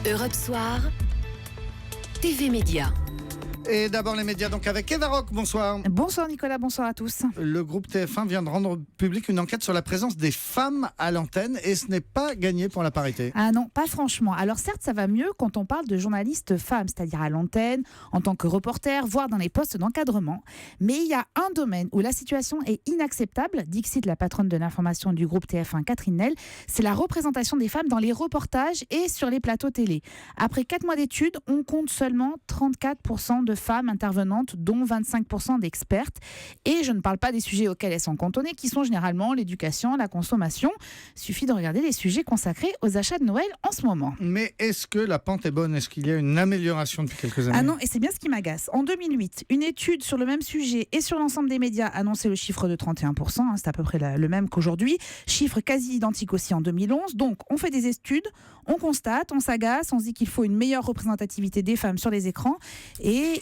Europe Soir, TV Média. Et d'abord les médias, donc avec Eva Rock, bonsoir. Bonsoir Nicolas, bonsoir à tous. Le groupe TF1 vient de rendre public une enquête sur la présence des femmes à l'antenne et ce n'est pas gagné pour la parité. Ah non, pas franchement. Alors certes, ça va mieux quand on parle de journalistes femmes, c'est-à-dire à l'antenne, en tant que reporter, voire dans les postes d'encadrement. Mais il y a un domaine où la situation est inacceptable, dixit la patronne de l'information du groupe TF1, Catherine Nel, c'est la représentation des femmes dans les reportages et sur les plateaux télé. Après 4 mois d'études, on compte seulement 34% de femmes intervenantes, dont 25% d'expertes. Et je ne parle pas des sujets auxquels elles sont cantonnées, qui sont généralement l'éducation, la consommation. Il suffit de regarder les sujets consacrés aux achats de Noël en ce moment. Mais est-ce que la pente est bonne? Est-ce qu'il y a une amélioration depuis quelques années? Ah non, et c'est bien ce qui m'agace. En 2008, une étude sur le même sujet et sur l'ensemble des médias annonçait le chiffre de 31%, c'est à peu près le même qu'aujourd'hui. Chiffre quasi identique aussi en 2011. Donc, on fait des études, on constate, on s'agace, on se dit qu'il faut une meilleure représentativité des femmes sur les écrans. Et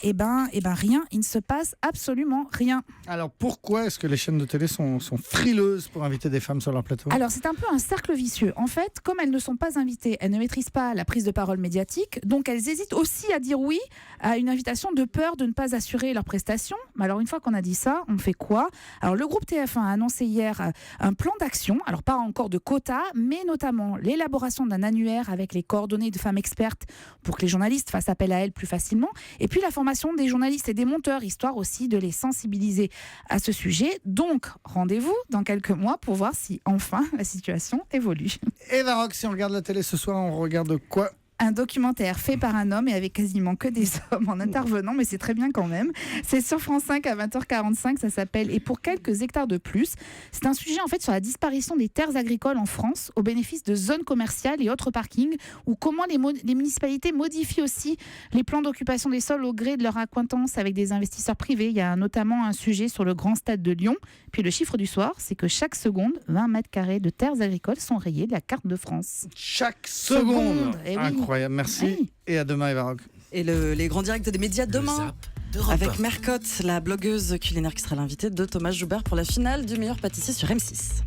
rien, il ne se passe absolument rien. Alors pourquoi est-ce que les chaînes de télé sont frileuses pour inviter des femmes sur leur plateau? Alors c'est un peu un cercle vicieux. En fait, comme elles ne sont pas invitées, elles ne maîtrisent pas la prise de parole médiatique, donc elles hésitent aussi à dire oui à une invitation de peur de ne pas assurer leurs prestations. Mais alors une fois qu'on a dit ça, on fait quoi? Alors le groupe TF1 a annoncé hier un plan d'action, alors pas encore de quotas, mais notamment l'élaboration d'un annuaire avec les coordonnées de femmes expertes pour que les journalistes fassent appel à elles plus facilement, et puis la formation des journalistes et des monteurs, histoire aussi de les sensibiliser à ce sujet. Donc, rendez-vous dans quelques mois pour voir si enfin la situation évolue. Eva Rock, si on regarde la télé ce soir, on regarde quoi? Un documentaire fait par un homme et avec quasiment que des hommes en intervenant, mais c'est très bien quand même. C'est sur France 5 à 20h45, ça s'appelle « Et pour quelques hectares de plus ». C'est un sujet en fait sur la disparition des terres agricoles en France au bénéfice de zones commerciales et autres parkings, ou comment les municipalités modifient aussi les plans d'occupation des sols au gré de leur accointance avec des investisseurs privés. Il y a notamment un sujet sur le grand stade de Lyon. Puis le chiffre du soir, c'est que chaque seconde, 20 mètres carrés de terres agricoles sont rayés de la carte de France. Chaque seconde. Eh oui. Incroyable, merci. Oui. Et à demain Eva Rock. Et les grands directs des médias demain, avec Mercotte, la blogueuse culinaire qui sera l'invitée de Thomas Joubert pour la finale du meilleur pâtissier sur M6.